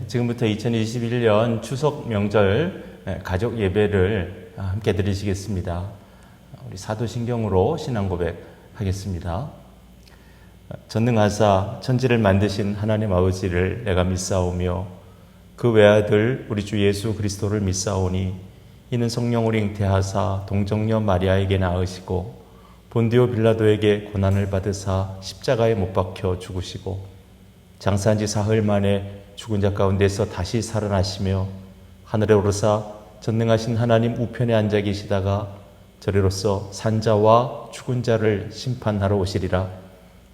지금부터 2021년 추석 명절 가족 예배를 함께 드리시겠습니다. 우리 사도신경으로 신앙 고백하겠습니다. 전능하사 천지를 만드신 하나님 아버지를 내가 믿사오며 그 외아들 우리 주 예수 그리스도를 믿사오니 이는 성령으로 잉태하사 동정녀 마리아에게 낳으시고 본디오 빌라도에게 고난을 받으사 십자가에 못 박혀 죽으시고 장사한 지 사흘 만에 죽은 자 가운데서 다시 살아나시며 하늘에 오르사 전능하신 하나님 우편에 앉아 계시다가 저리로서 산자와 죽은 자를 심판하러 오시리라.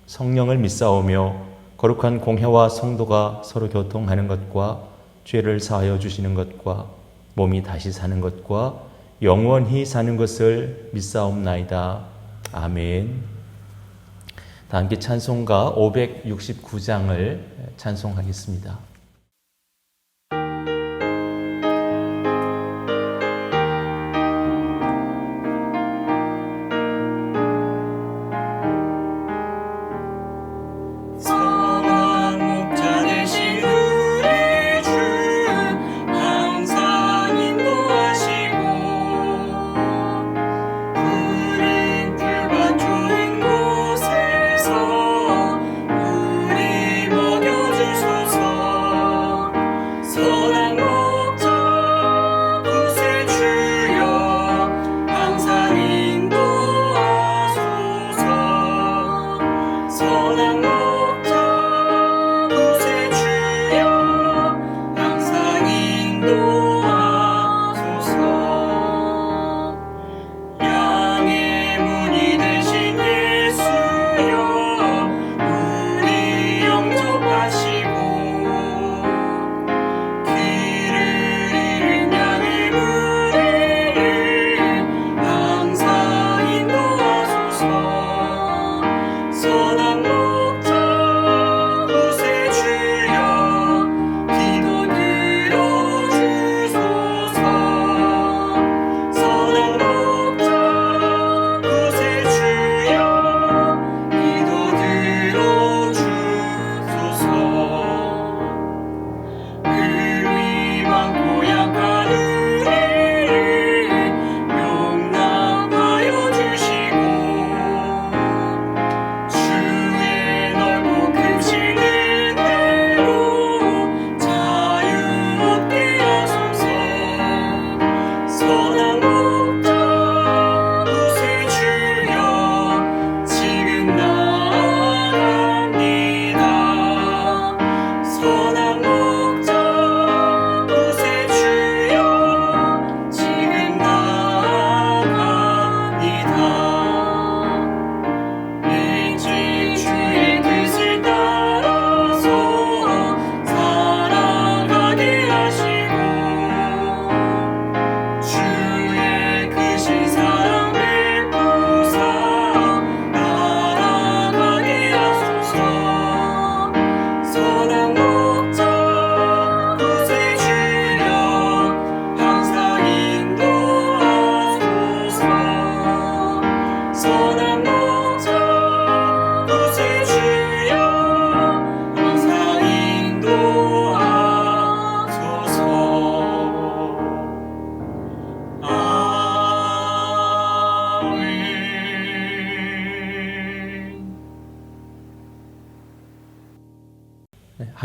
성령을 믿사오며 거룩한 공회와 성도가 서로 교통하는 것과 죄를 사하여 주시는 것과 몸이 다시 사는 것과 영원히 사는 것을 믿사옵나이다. 아멘. 다 함께 찬송가 569장을 찬송하겠습니다.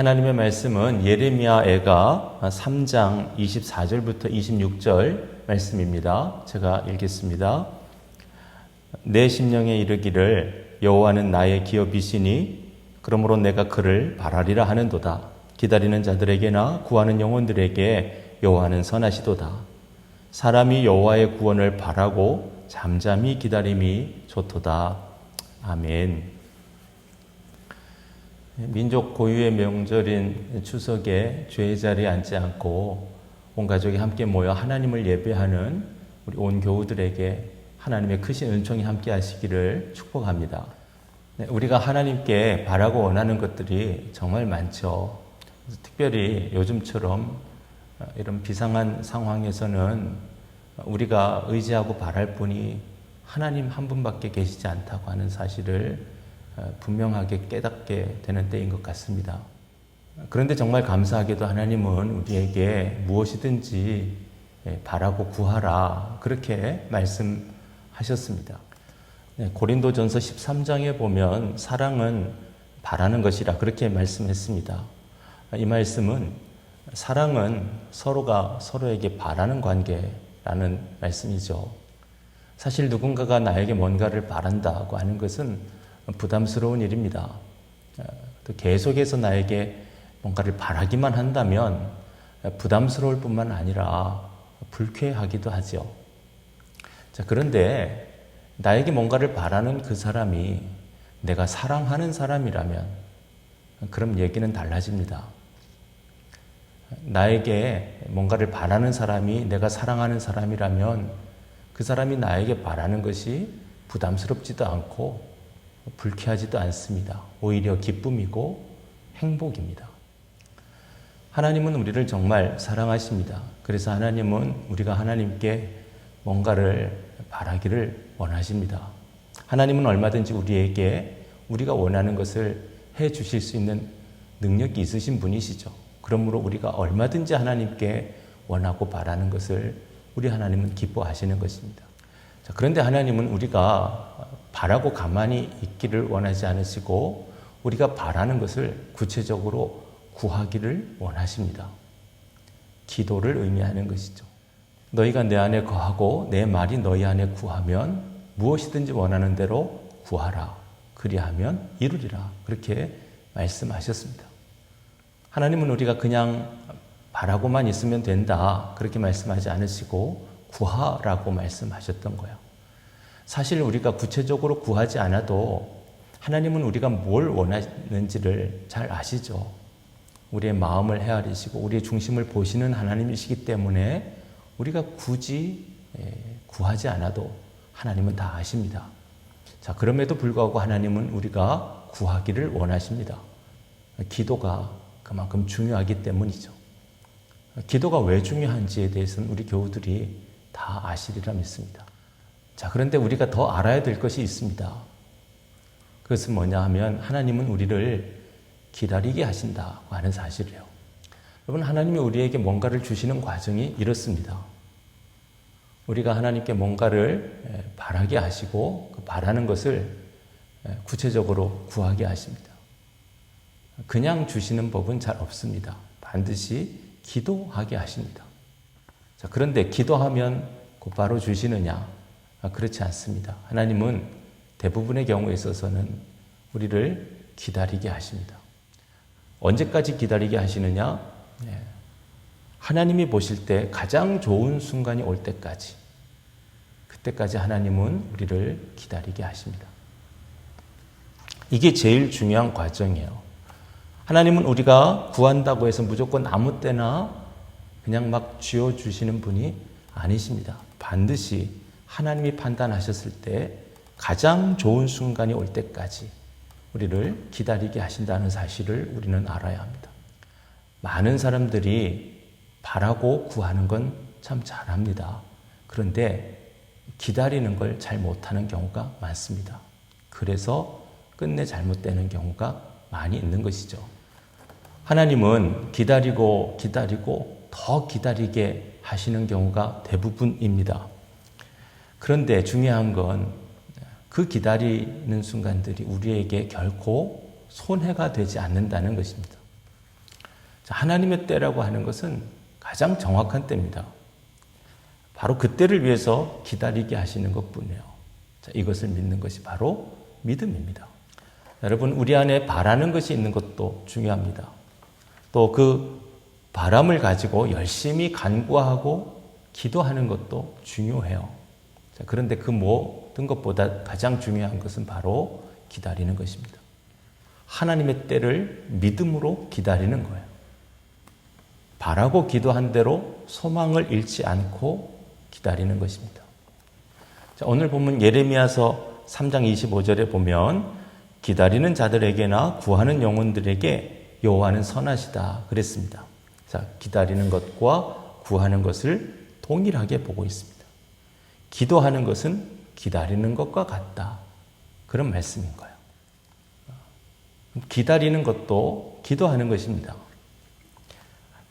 하나님의 말씀은 예레미야애가 3장 24절부터 26절 말씀입니다. 제가 읽겠습니다. 내 심령에 이르기를 여호와는 나의 기업이시니 그러므로 내가 그를 바라리라 하는도다. 기다리는 자들에게나 구하는 영혼들에게 여호와는 선하시도다. 사람이 여호와의 구원을 바라고 잠잠히 기다림이 좋도다. 아멘. 민족 고유의 명절인 추석에 죄의 자리에 앉지 않고 온 가족이 함께 모여 하나님을 예배하는 우리 온 교우들에게 하나님의 크신 은총이 함께 하시기를 축복합니다. 우리가 하나님께 바라고 원하는 것들이 정말 많죠. 특별히 요즘처럼 이런 비상한 상황에서는 우리가 의지하고 바랄 분이 하나님 한 분밖에 계시지 않다고 하는 사실을 분명하게 깨닫게 되는 때인 것 같습니다. 그런데 정말 감사하게도 하나님은 우리에게 무엇이든지 바라고 구하라 그렇게 말씀하셨습니다. 고린도전서 13장에 보면 사랑은 바라는 것이라 그렇게 말씀했습니다. 이 말씀은 사랑은 서로가 서로에게 바라는 관계라는 말씀이죠. 사실 누군가가 나에게 뭔가를 바란다고 하는 것은 부담스러운 일입니다. 또 계속해서 나에게 뭔가를 바라기만 한다면 부담스러울 뿐만 아니라 불쾌하기도 하죠. 자, 그런데 나에게 뭔가를 바라는 그 사람이 내가 사랑하는 사람이라면 그럼 얘기는 달라집니다. 나에게 뭔가를 바라는 사람이 내가 사랑하는 사람이라면 그 사람이 나에게 바라는 것이 부담스럽지도 않고 불쾌하지도 않습니다. 오히려 기쁨이고 행복입니다. 하나님은 우리를 정말 사랑하십니다. 그래서 하나님은 우리가 하나님께 뭔가를 바라기를 원하십니다. 하나님은 얼마든지 우리에게 우리가 원하는 것을 해 주실 수 있는 능력이 있으신 분이시죠. 그러므로 우리가 얼마든지 하나님께 원하고 바라는 것을 우리 하나님은 기뻐하시는 것입니다. 자, 그런데 하나님은 우리가 바라고 가만히 있기를 원하지 않으시고 우리가 바라는 것을 구체적으로 구하기를 원하십니다. 기도를 의미하는 것이죠. 너희가 내 안에 거하고 내 말이 너희 안에 구하면 무엇이든지 원하는 대로 구하라. 그리하면 이루리라. 그렇게 말씀하셨습니다. 하나님은 우리가 그냥 바라고만 있으면 된다. 그렇게 말씀하지 않으시고 구하라고 말씀하셨던 거예요. 사실 우리가 구체적으로 구하지 않아도 하나님은 우리가 뭘 원하는지를 잘 아시죠. 우리의 마음을 헤아리시고 우리의 중심을 보시는 하나님이시기 때문에 우리가 굳이 구하지 않아도 하나님은 다 아십니다. 자, 그럼에도 불구하고 하나님은 우리가 구하기를 원하십니다. 기도가 그만큼 중요하기 때문이죠. 기도가 왜 중요한지에 대해서는 우리 교우들이 다 아시리라 믿습니다. 자, 그런데 우리가 더 알아야 될 것이 있습니다. 그것은 뭐냐 하면 하나님은 우리를 기다리게 하신다고 하는 사실이에요. 여러분, 하나님이 우리에게 뭔가를 주시는 과정이 이렇습니다. 우리가 하나님께 뭔가를 바라게 하시고 그 바라는 것을 구체적으로 구하게 하십니다. 그냥 주시는 법은 잘 없습니다. 반드시 기도하게 하십니다. 자, 그런데 기도하면 곧바로 주시느냐? 그렇지 않습니다. 하나님은 대부분의 경우에 있어서는 우리를 기다리게 하십니다. 언제까지 기다리게 하시느냐? 하나님이 보실 때 가장 좋은 순간이 올 때까지, 그때까지 하나님은 우리를 기다리게 하십니다. 이게 제일 중요한 과정이에요. 하나님은 우리가 구한다고 해서 무조건 아무 때나 그냥 막 쥐어주시는 분이 아니십니다. 반드시 하나님이 판단하셨을 때 가장 좋은 순간이 올 때까지 우리를 기다리게 하신다는 사실을 우리는 알아야 합니다. 많은 사람들이 바라고 구하는 건 참 잘합니다. 그런데 기다리는 걸 잘 못하는 경우가 많습니다. 그래서 끝내 잘못되는 경우가 많이 있는 것이죠. 하나님은 기다리고 더 기다리게 하시는 경우가 대부분입니다. 그런데 중요한 건 그 기다리는 순간들이 우리에게 결코 손해가 되지 않는다는 것입니다. 하나님의 때라고 하는 것은 가장 정확한 때입니다. 바로 그 때를 위해서 기다리게 하시는 것뿐이에요. 이것을 믿는 것이 바로 믿음입니다. 여러분, 우리 안에 바라는 것이 있는 것도 중요합니다. 또 그 바람을 가지고 열심히 간구하고 기도하는 것도 중요해요. 그런데 그 모든 것보다 가장 중요한 것은 바로 기다리는 것입니다. 하나님의 때를 믿음으로 기다리는 거예요. 바라고 기도한 대로 소망을 잃지 않고 기다리는 것입니다. 자, 오늘 보면 예레미야서 3장 25절에 보면 기다리는 자들에게나 구하는 영혼들에게 여호와는 선하시다 그랬습니다. 자, 기다리는 것과 구하는 것을 동일하게 보고 있습니다. 기도하는 것은 기다리는 것과 같다. 그런 말씀인 거예요. 기다리는 것도 기도하는 것입니다.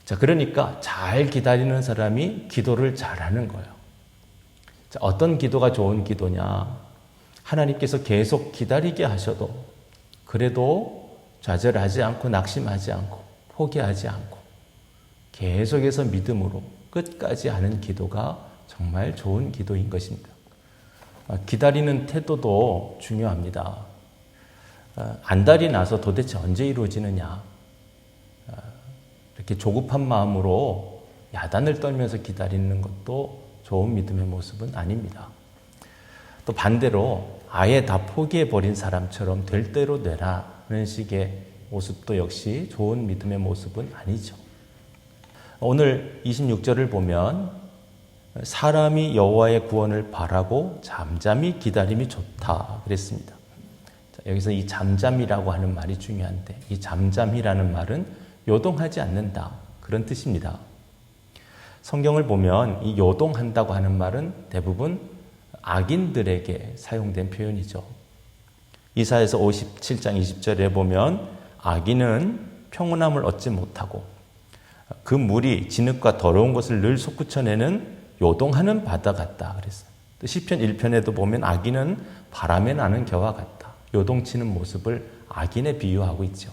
자, 그러니까 잘 기다리는 사람이 기도를 잘하는 거예요. 자, 어떤 기도가 좋은 기도냐? 하나님께서 계속 기다리게 하셔도 그래도 좌절하지 않고 낙심하지 않고 포기하지 않고 계속해서 믿음으로 끝까지 하는 기도가 정말 좋은 기도인 것입니다. 기다리는 태도도 중요합니다. 안달이 나서 도대체 언제 이루어지느냐? 이렇게 조급한 마음으로 야단을 떨면서 기다리는 것도 좋은 믿음의 모습은 아닙니다. 또 반대로 아예 다 포기해버린 사람처럼 될 대로 되라는 식의 모습도 역시 좋은 믿음의 모습은 아니죠. 오늘 26절을 보면 사람이 여호와의 구원을 바라고 잠잠히 기다림이 좋다 그랬습니다. 자, 여기서 이 잠잠이라고 하는 말이 중요한데 이 잠잠이라는 말은 요동하지 않는다 그런 뜻입니다. 성경을 보면 이 요동한다고 하는 말은 대부분 악인들에게 사용된 표현이죠. 이사야서 57장 20절에 보면 악인은 평온함을 얻지 못하고 그 물이 진흙과 더러운 것을 늘 솟구쳐내는 요동하는 바다 같다 그랬어요. 또 시편 1편에도 보면 악인은 바람에 나는 겨와 같다. 요동치는 모습을 악인에 비유하고 있죠.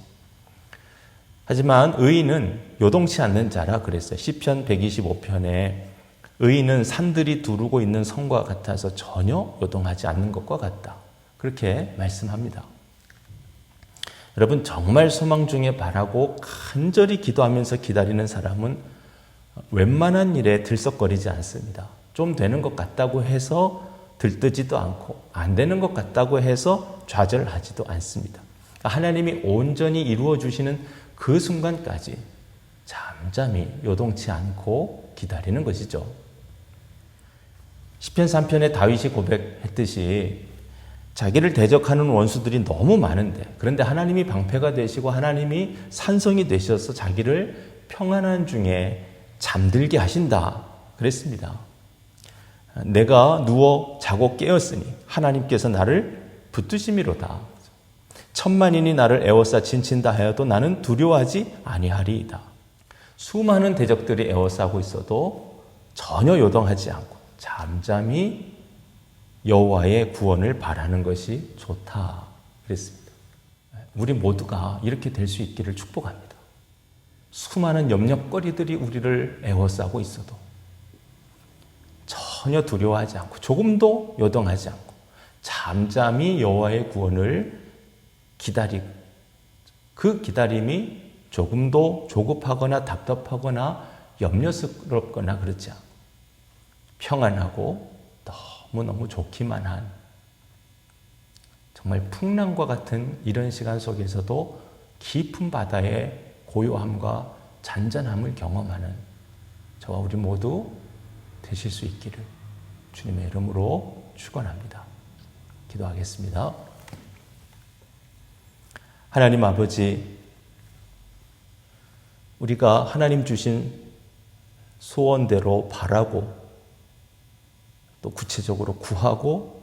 하지만 의인은 요동치 않는 자라 그랬어요. 시편 125편에 의인은 산들이 두르고 있는 성과 같아서 전혀 요동하지 않는 것과 같다. 그렇게 말씀합니다. 여러분 정말 소망 중에 바라고 간절히 기도하면서 기다리는 사람은 웬만한 일에 들썩거리지 않습니다. 좀 되는 것 같다고 해서 들뜨지도 않고 안 되는 것 같다고 해서 좌절하지도 않습니다. 하나님이 온전히 이루어 주시는 그 순간까지 잠잠히 요동치 않고 기다리는 것이죠. 시편 3편에 다윗이 고백했듯이 자기를 대적하는 원수들이 너무 많은데 그런데 하나님이 방패가 되시고 하나님이 산성이 되셔서 자기를 평안한 중에 잠들게 하신다 그랬습니다. 내가 누워 자고 깨었으니 하나님께서 나를 붙드심이로다. 천만인이 나를 에워싸 진친다 하여도 나는 두려워하지 아니하리이다. 수많은 대적들이 에워싸고 있어도 전혀 요동하지 않고 잠잠히 여호와의 구원을 바라는 것이 좋다 그랬습니다. 우리 모두가 이렇게 될 수 있기를 축복합니다. 수많은 염려거리들이 우리를 에워싸고 있어도 전혀 두려워하지 않고 조금도 요동하지 않고 잠잠히 여호와의 구원을 기다리고 그 기다림이 조금도 조급하거나 답답하거나 염려스럽거나 그렇지 않고 평안하고 너무너무 좋기만 한 정말 풍랑과 같은 이런 시간 속에서도 깊은 바다의 고요함과 잔잔함을 경험하는 저와 우리 모두 되실 수 있기를 주님의 이름으로 축원합니다. 기도하겠습니다. 하나님 아버지, 우리가 하나님 주신 소원대로 바라고 또 구체적으로 구하고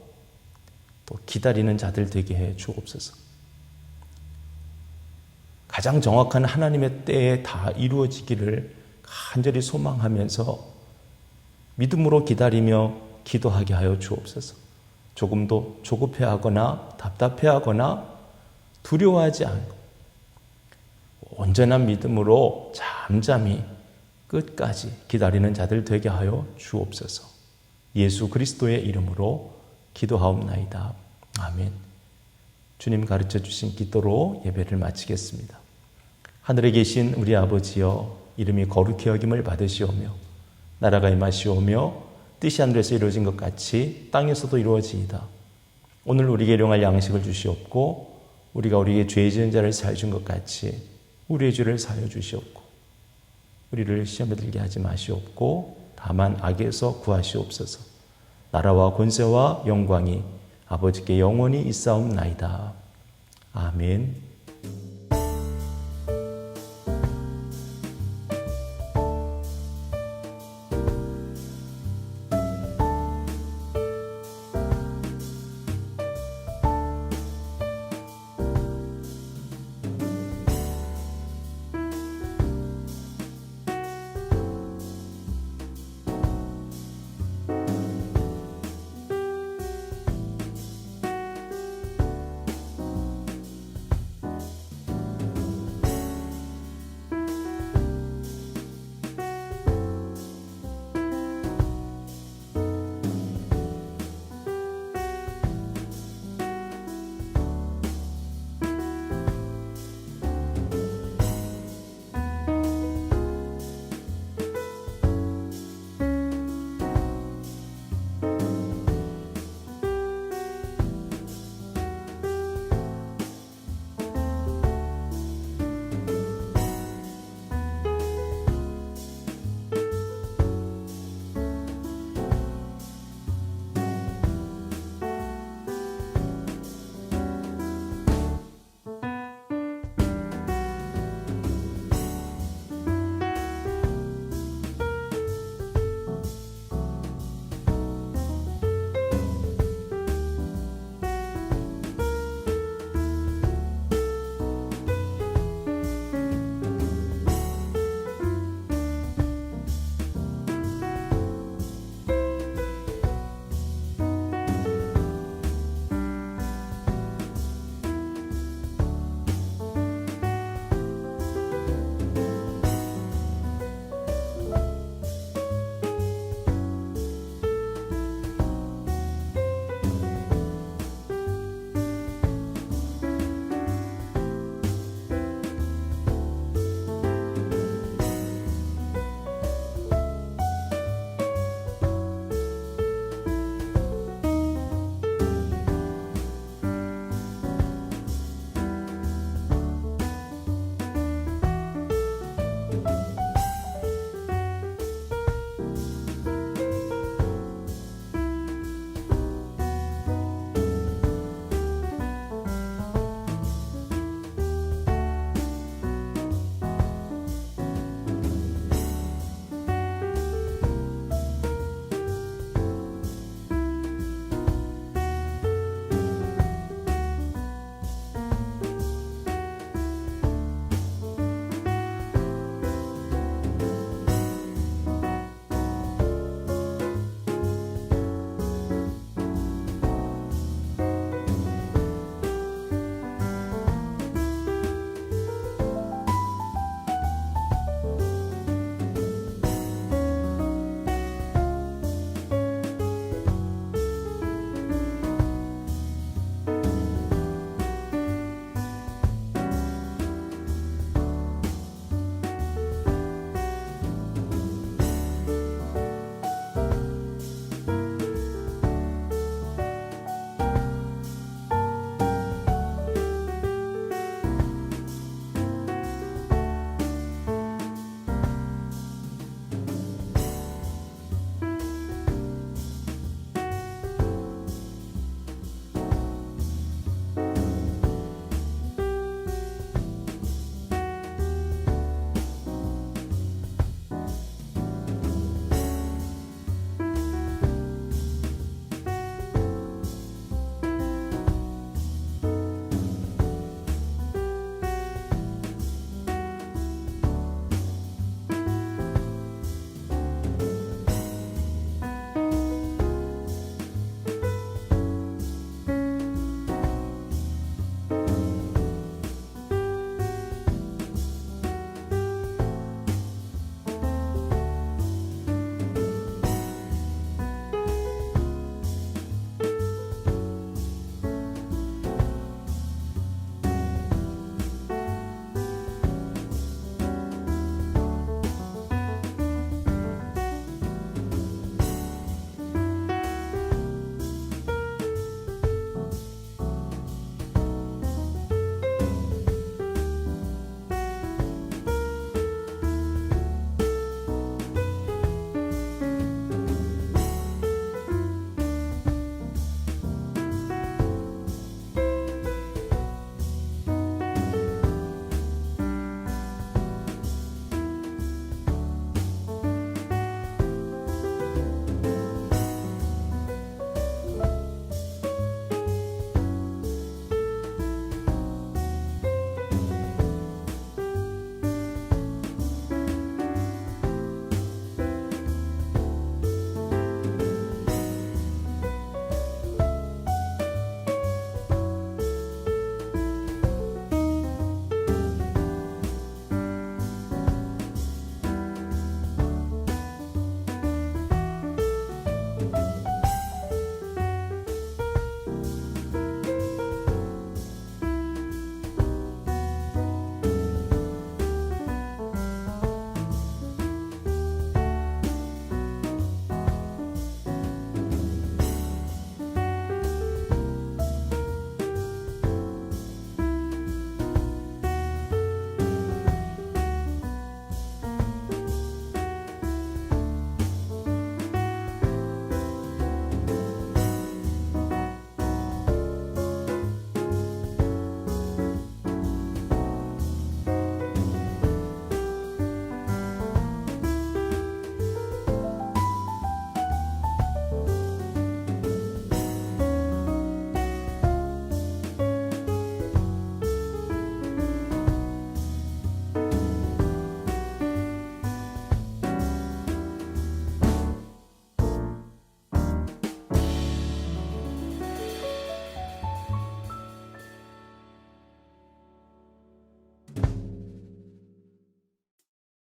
또 기다리는 자들 되게 해 주옵소서. 가장 정확한 하나님의 때에 다 이루어지기를 간절히 소망하면서 믿음으로 기다리며 기도하게 하여 주옵소서. 조금도 조급해하거나 답답해하거나 두려워하지 않고 온전한 믿음으로 잠잠히 끝까지 기다리는 자들 되게 하여 주옵소서. 예수 그리스도의 이름으로 기도하옵나이다. 아멘. 주님 가르쳐 주신 기도로 예배를 마치겠습니다. 하늘에 계신 우리 아버지여, 이름이 거룩히 여김을 받으시오며 나라가 임하시오며 뜻이 하늘에서 이루어진 것 같이 땅에서도 이루어지이다. 오늘 우리에게 일용할 양식을 주시옵고 우리가 우리에게 죄 지은 자를 사하여 준 것 같이 우리의 죄를 사하여 주시옵고 우리를 시험에 들게 하지 마시옵고 다만 악에서 구하시옵소서. 나라와 권세와 영광이 아버지께 영원히 있사옵나이다. 아멘.